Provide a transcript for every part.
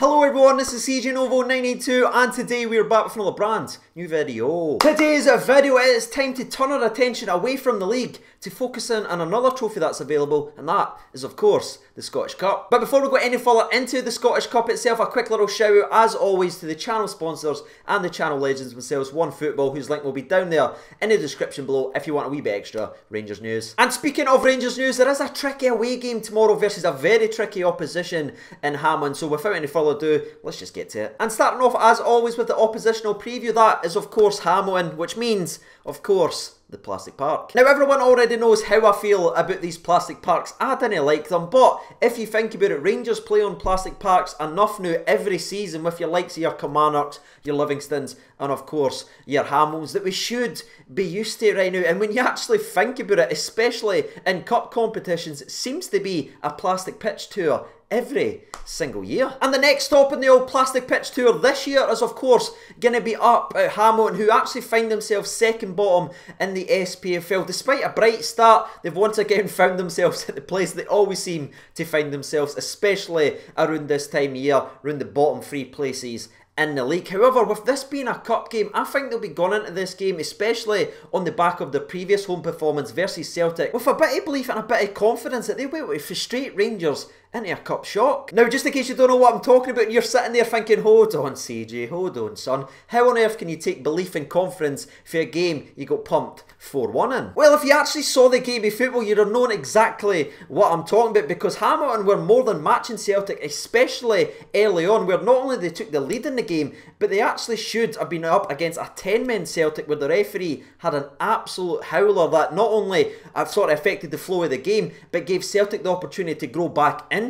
Hello everyone, this is CJ Novo 982 and today we are back with another brand new video. Today's video, it is time to turn our attention away from the league to focus in on another trophy that's available, and that is of course the Scottish Cup. But before we go any further into the Scottish Cup itself, a quick little shout out as always to the channel sponsors and the channel legends themselves, One Football, whose link will be down there in the description below if you want a wee bit extra Rangers news. And speaking of Rangers news, there is a tricky away game tomorrow versus a very tricky opposition in Hammond, so without any further ado, let's just get to it. And starting off as always with the oppositional preview, that is of course Hamilton, which means of course the plastic park. Now everyone already knows how I feel about these plastic parks. I didn't like them, but if you think about it, Rangers play on plastic parks enough now every season with your likes of your Kilmarnocks, your Livingstons and of course your Hamiltons that we should be used to it right now. And when you actually think about it, especially in cup competitions, it seems to be a plastic pitch tour every single year. And the next stop in the old plastic pitch tour this year is of course going to be up at Hamilton, who actually find themselves second bottom in the SPFL. Despite a bright start, they've once again found themselves at the place they always seem to find themselves, especially around this time of year, around the bottom three places in the league. However, with this being a cup game, I think they'll be gone into this game, especially on the back of the previous home performance versus Celtic, with a bit of belief and a bit of confidence that they'll be able to frustrate Rangers into a cup shock. Now, just in case you don't know what I'm talking about and you're sitting there thinking, hold on CJ, hold on son, how on earth can you take belief and confidence for a game you got pumped 4-1 in? Well, if you actually saw the game of football, you'd have known exactly what I'm talking about, because Hamilton were more than matching Celtic, especially early on, where not only they took the lead in the game, but they actually should have been up against a 10-man Celtic where the referee had an absolute howler that not only sort of affected the flow of the game, but gave Celtic the opportunity to grow back into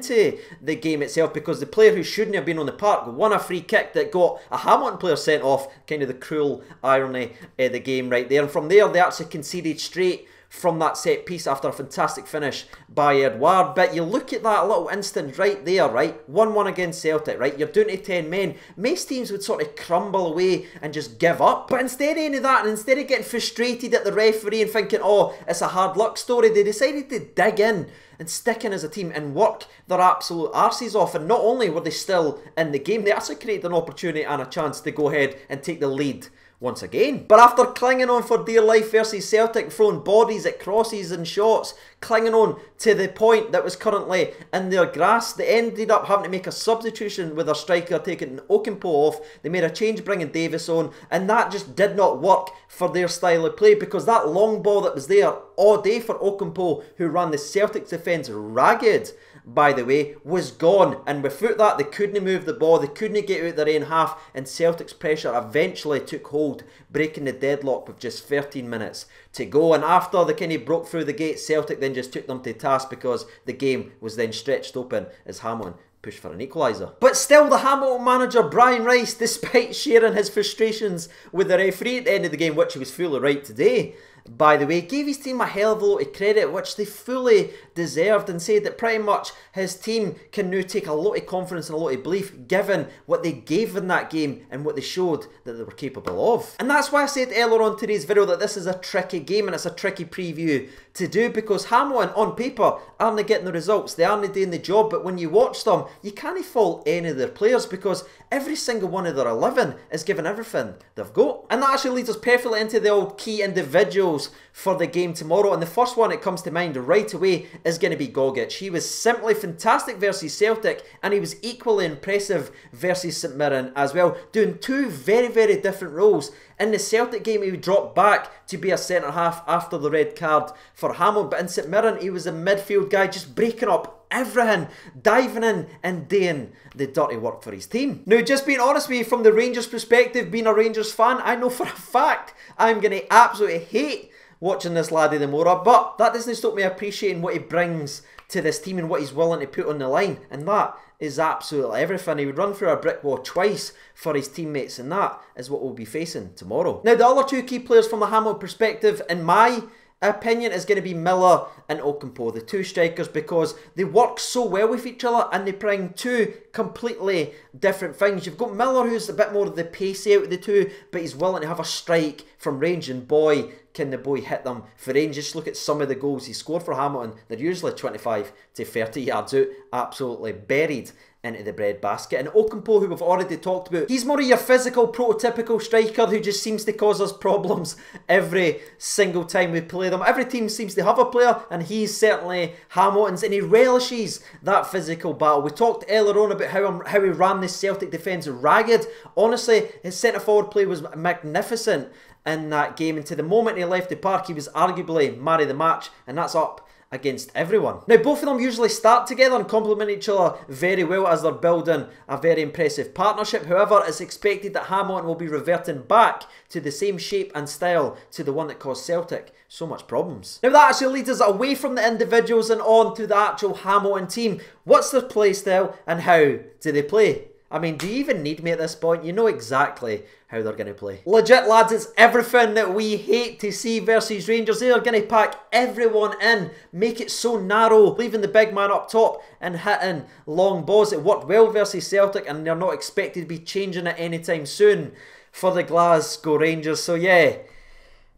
the game itself, because the player who shouldn't have been on the park won a free kick that got a Hamilton player sent off. Kind of the cruel irony of the game right there. And from there they actually conceded straight from that set piece after a fantastic finish by Edward. But you look at that little instant right there, right? 1-1 against Celtic, right? You're down to 10 men. Most teams would sort of crumble away and just give up. But instead of any of that, and instead of getting frustrated at the referee and thinking, oh, it's a hard luck story, they decided to dig in and stick in as a team and work their absolute arses off. And not only were they still in the game, they actually created an opportunity and a chance to go ahead and take the lead once again. But after clinging on for dear life versus Celtic, throwing bodies at crosses and shots, clinging on to the point that was currently in their grasp, they ended up having to make a substitution with their striker taking Okompo off. They made a change bringing Davis on, and that just did not work for their style of play, because that long ball that was there all day for Okompo, who ran the Celtics defence ragged, by the way, was gone. And without that, they couldn't move the ball, they couldn't get out their own half, and Celtic's pressure eventually took hold, breaking the deadlock with just 13 minutes to go. And after they kind of broke through the gate, Celtic then just took them to task, because the game was then stretched open as Hamilton push for an equaliser. But still, the Hamilton manager Brian Rice, despite sharing his frustrations with the referee at the end of the game, which he was fully right today, by the way, gave his team a hell of a lot of credit, which they fully deserved, and said that pretty much his team can now take a lot of confidence and a lot of belief given what they gave in that game and what they showed that they were capable of. And that's why I said earlier on today's video that this is a tricky game and it's a tricky preview to do, because Hamilton on paper aren't getting the results, they aren't doing the job, but when you watch them, you can't fault any of their players, because every single one of their 11 is giving everything they've got. And that actually leads us perfectly into the old key individuals for the game tomorrow. And the first one that comes to mind right away is going to be Gogic. He was simply fantastic versus Celtic, and he was equally impressive versus St Mirren as well, doing two very, very different roles. In the Celtic game, he would drop back to be a centre-half after the red card for Hamilton, but in St Mirren, he was a midfield guy, just breaking up everything, diving in and doing the dirty work for his team. Now, just being honest with you, from the Rangers perspective, being a Rangers fan, I know for a fact I'm going to absolutely hate watching this laddie the more, but that doesn't stop me appreciating what he brings to this team and what he's willing to put on the line, and that is absolutely everything. He would run through a brick wall twice for his teammates, and that is what we'll be facing tomorrow. Now, the other two key players from the Hamilton perspective, in my opinion, is going to be Miller and Okompo, the two strikers, because they work so well with each other and they bring two completely different things. You've got Miller, who's a bit more of the pacey out of the two, but he's willing to have a strike from range, and boy, can the boy hit them for range. Just look at some of the goals he scored for Hamilton. They're usually 25 to 30 yards out, absolutely buried into the breadbasket. And Okompo, who we've already talked about, he's more of your physical, prototypical striker who just seems to cause us problems every single time we play them. Every team seems to have a player, and he's certainly Hamilton's, and he relishes that physical battle. We talked earlier on about how he ran the Celtic defence ragged. Honestly, his centre-forward play was magnificent in that game, and to the moment he left the park, he was arguably man of the match, and that's up against everyone. Now, both of them usually start together and complement each other very well as they're building a very impressive partnership. However, it's expected that Hamilton will be reverting back to the same shape and style to the one that caused Celtic so much problems. Now, that actually leads us away from the individuals and on to the actual Hamilton team. What's their play style and how do they play? I mean, do you even need me at this point? You know exactly how they're going to play. Legit, lads, it's everything that we hate to see versus Rangers. They are going to pack everyone in, make it so narrow, leaving the big man up top and hitting long balls. It worked well versus Celtic, and they're not expected to be changing it anytime soon for the Glasgow Rangers. So yeah,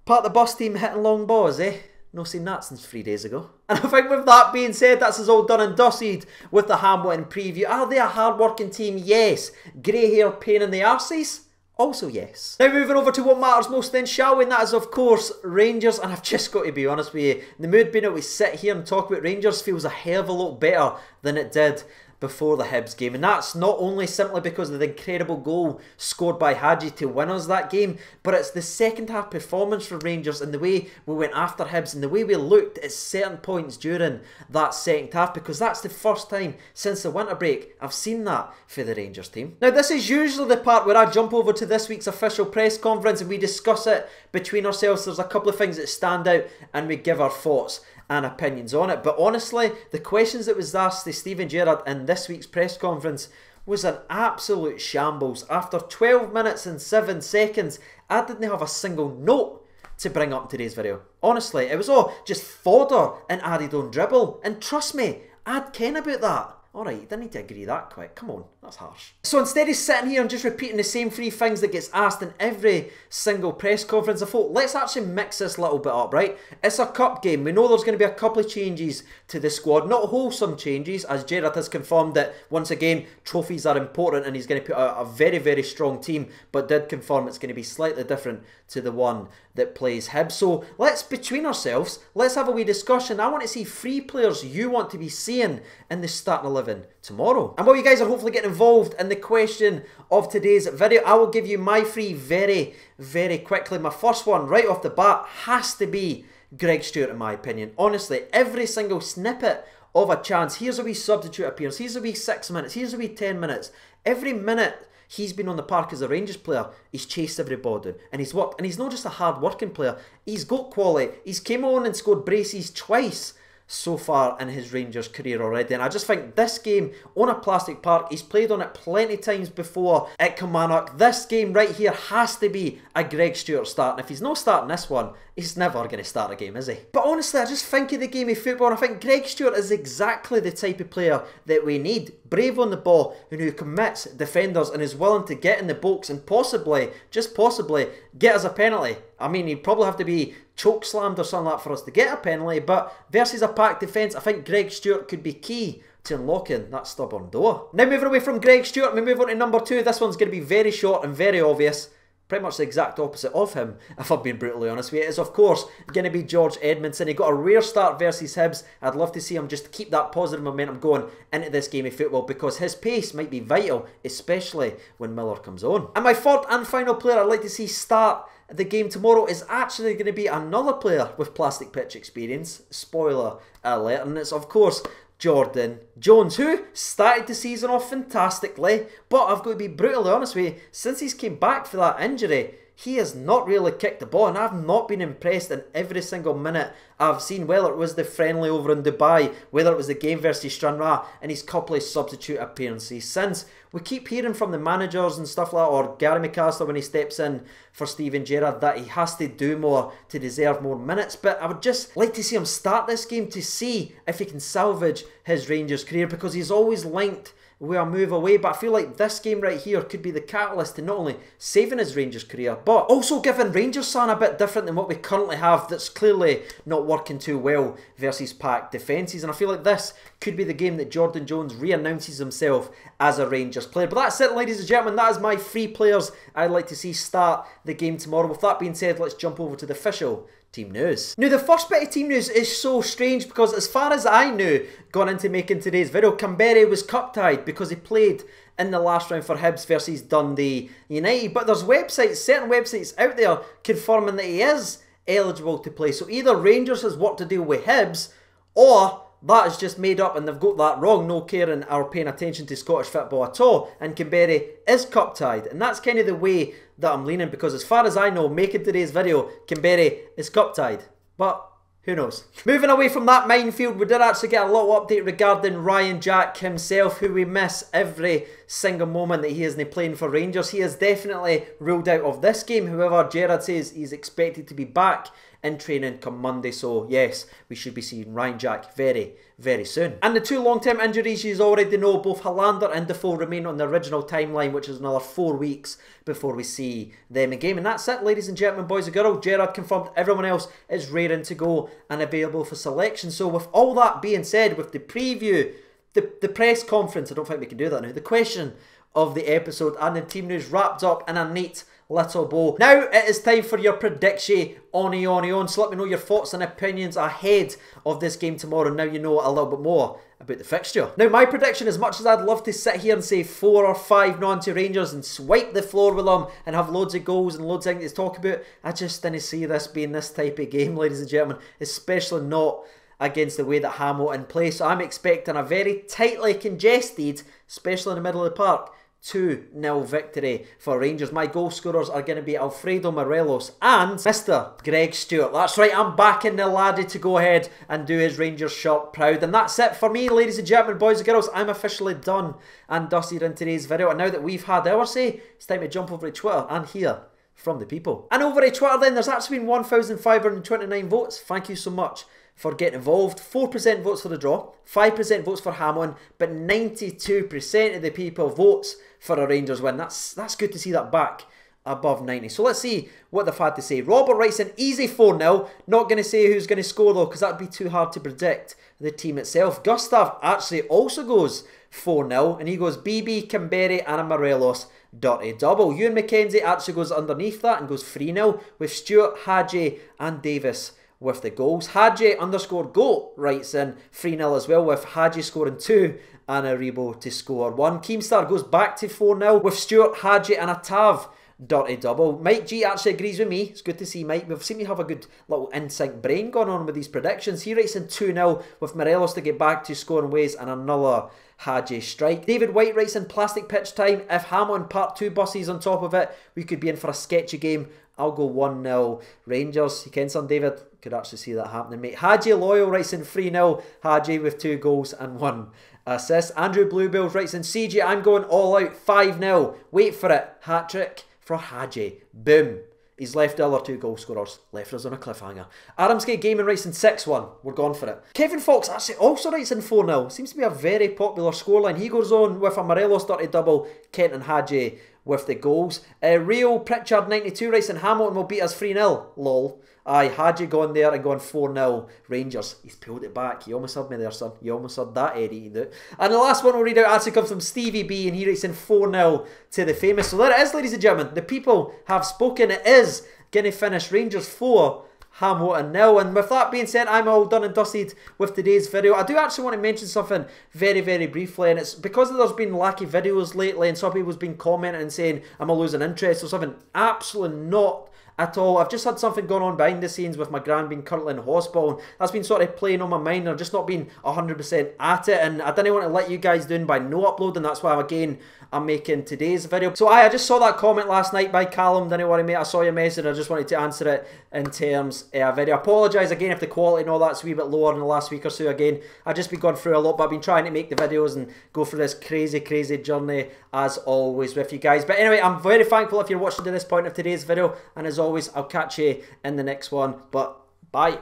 part of the bus team hitting long balls, eh? No seen that since 3 days ago. And I think with that being said, that's us all done and dusted with the Hamilton preview. Are they a hard-working team? Yes. Grey hair pain in the arses? Also yes. Now moving over to what matters most then, shall we? And that is of course Rangers. And I've just got to be honest with you, the mood being able to sit here and talk about Rangers feels a hell of a lot better than it did before the Hibs game, and that's not only simply because of the incredible goal scored by Hadji to win us that game, but it's the second half performance for Rangers and the way we went after Hibs and the way we looked at certain points during that second half, because that's the first time since the winter break I've seen that for the Rangers team. Now this is usually the part where I jump over to this week's official press conference and we discuss it between ourselves. There's a couple of things that stand out and we give our thoughts and opinions on it. But honestly, the questions that was asked to Steven Gerrard in this week's press conference was an absolute shambles. After 12 minutes and 7 seconds, I didn't have a single note to bring up in today's video. Honestly, it was all just fodder and added on dribble. And trust me, I'd ken about that. Alright, you didn't need to agree that quick. Come on, that's harsh. So instead of sitting here and just repeating the same 3 things that gets asked in every single press conference, I thought, let's actually mix this a little bit up, right? It's a cup game. We know there's going to be a couple of changes to the squad. Not wholesome changes, as Gerrard has confirmed that, once again, trophies are important and he's going to put out a very, very strong team, but did confirm it's going to be slightly different to the one that plays Hibs. So let's, between ourselves, let's have a wee discussion. I want to see 3 players you want to be seeing in the starting 11 tomorrow. And while you guys are hopefully getting involved in the question of today's video, I will give you my 3 very, very quickly. My first one, right off the bat, has to be Greg Stewart, in my opinion. Honestly, every single snippet of a chance, here's a wee substitute appearance, here's a wee 6 minutes, here's a wee 10 minutes. Every minute he's been on the park as a Rangers player, he's chased everybody and he's worked. And he's not just a hard working player, he's got quality. He's came on and scored braces twice so far in his Rangers career already, and I just think this game on a plastic park, he's played on it plenty times before at Kilmarnock. This game right here has to be a Greg Stewart start, and if he's not starting this one, he's never going to start a game, is he? But honestly, I just think of the game of football and I think Greg Stewart is exactly the type of player that we need. Brave on the ball and who commits defenders and is willing to get in the box and possibly, just possibly, get us a penalty. I mean, he'd probably have to be choke slammed or something like that for us to get a penalty, but versus a packed defence, I think Greg Stewart could be key to unlocking that stubborn door. Now moving away from Greg Stewart, we move on to number 2. This one's going to be very short and very obvious. Pretty much the exact opposite of him, if I'm being brutally honest with you. It is, of course, going to be George Edmondson. He got a rare start versus Hibs. I'd love to see him just keep that positive momentum going into this game of football, because his pace might be vital, especially when Miller comes on. And my third and final player I'd like to see start the game tomorrow is actually going to be another player with plastic pitch experience. Spoiler alert. And it's, of course, Jordan Jones, who started the season off fantastically, but I've got to be brutally honest with you, since he's came back for that injury, he has not really kicked the ball, and I've not been impressed in every single minute I've seen, whether it was the friendly over in Dubai, whether it was the game versus Stranraer, and his couple of substitute appearances since. We keep hearing from the managers and stuff like that, or Gary McAllister when he steps in for Steven Gerrard, that he has to do more to deserve more minutes, but I would just like to see him start this game to see if he can salvage his Rangers career, because he's always linked with a move away, but I feel like this game right here could be the catalyst to not only saving his Rangers career, but also giving Rangers something a bit different than what we currently have that's clearly not working too well versus packed defences. And I feel like this could be the game that Jordan Jones re-announces himself as a Rangers player. But that's it, ladies and gentlemen. That is my 3 players I'd like to see start the game tomorrow. With that being said, let's jump over to the official team news. Now, the first bit of team news is so strange because as far as I knew going into making today's video, Canberra was cup-tied because he played in the last round for Hibs versus Dundee United. But there's websites, certain websites out there confirming that he is eligible to play. So either Rangers has worked to deal with Hibs, or that is just made up and they've got that wrong, no caring or paying attention to Scottish football at all. And Canberra is cup-tied. And that's kind of the way that I'm leaning, because as far as I know, making today's video, Canberra is cup-tied. But who knows? Moving away from that minefield, we did actually get a little update regarding Ryan Jack himself, who we miss every single moment that he isn't playing for Rangers. He is definitely ruled out of this game. However, Gerrard says he's expected to be back in training come Monday. So yes, we should be seeing Ryan Jack very, very soon. And the 2 long-term injuries you already know, both Helander and Defoe remain on the original timeline, which is another 4 weeks before we see them in game. And that's it, ladies and gentlemen, boys and girls. Gerrard confirmed everyone else is raring to go and available for selection. So with all that being said, with the preview, the press conference, I don't think we can do that now, the question of the episode and the team news wrapped up in a neat little bow. Now it is time for your prediction on. So let me know your thoughts and opinions ahead of this game tomorrow. Now you know a little bit more about the fixture. Now my prediction, as much as I'd love to sit here and say 4 or 5-0 to Rangers and swipe the floor with them and have loads of goals and loads of things to talk about, I just didn't see this being this type of game, ladies and gentlemen, especially not against the way that Hamilton plays. So I'm expecting a very tightly congested, especially in the middle of the park, 2-0 victory for Rangers. My goal scorers are going to be Alfredo Morelos and Mr. Greg Stewart. That's right, I'm backing the laddie to go ahead and do his Rangers shirt proud. And that's it for me, ladies and gentlemen, boys and girls. I'm officially done and dusted in today's video. And now that we've had our say, it's time to jump over to Twitter and hear from the people. And over at Twitter then, there's actually been 1,529 votes. Thank you so much for getting involved. 4% votes for the draw, 5% votes for Hamilton, but 92% of the people votes for a Rangers win. That's good to see that back above 90. So let's see what they've had to say. Robert writes an easy 4-0. Not going to say who's going to score though, because that'd be too hard to predict the team itself. Gustav actually also goes 4-0, and he goes BB, Canberra and Morelos, dirty double. Ewan McKenzie actually goes underneath that and goes 3-0, with Stewart, Hadji and Davis with the goals. Hadji underscore GOAT writes in 3-0 as well, with Hadji scoring 2 and Aribo to score 1. Keemstar goes back to 4-0 with Stewart, Hadji and a Tav dirty double. Mike G actually agrees with me. It's good to see Mike. We've seen me have a good little in-sync brain going on with these predictions. He writes in 2-0 with Morelos to get back to scoring ways and another Hadji strike. David White writes in plastic pitch time. If Hamilton part 2 buses on top of it, we could be in for a sketchy game. I'll go 1-0 Rangers. You can son, David. Could actually see that happening, mate. Hadji Loyal writes in 3-0. Hadji with 2 goals and 1 assist. Andrew Bluebills writes in CG. I'm going all out 5-0. Wait for it. Hat-trick for Hadji. Boom. He's left the other 2 goal scorers. Left us on a cliffhanger. Adamsgate Gaming writes in 6-1. We're gone for it. Kevin Fox actually also writes in 4-0. Seems to be a very popular scoreline. He goes on with a Morelos dirty double. Kent and Hadji with the goals. Rio Pritchard 92 writes in Hamilton will beat us 3-0. Lol. Aye, Hadji gone there and gone 4-0 Rangers. He's pulled it back. You almost had me there, son. You almost had that, Eddie. And the last one we'll read out actually comes from Stevie B, and he writes in 4-0 to the famous. So there it is, ladies and gentlemen. The people have spoken. It is going to finish Rangers 4, Hamilton 0. And with that being said, I'm all done and dusted with today's video. I do actually want to mention something very, very briefly, and it's because there's been lacky videos lately and some people's been commenting and saying I'm losing interest or something. Absolutely not at all. I've just had something going on behind the scenes with my gran being currently in hospital, and that's been sort of playing on my mind, and I've just not been 100% at it, and I didn't want to let you guys down by no upload, and that's why again I'm making today's video. So I just saw that comment last night by Callum. Don't worry mate, I saw your message. I just wanted to answer it in terms of a video. I apologise again if the quality and all that's a wee bit lower in the last week or so. Again, I've just been going through a lot, but I've been trying to make the videos and go through this crazy journey as always with you guys. But anyway, I'm very thankful if you're watching to this point of today's video, and as always I'll catch you in the next one. But bye.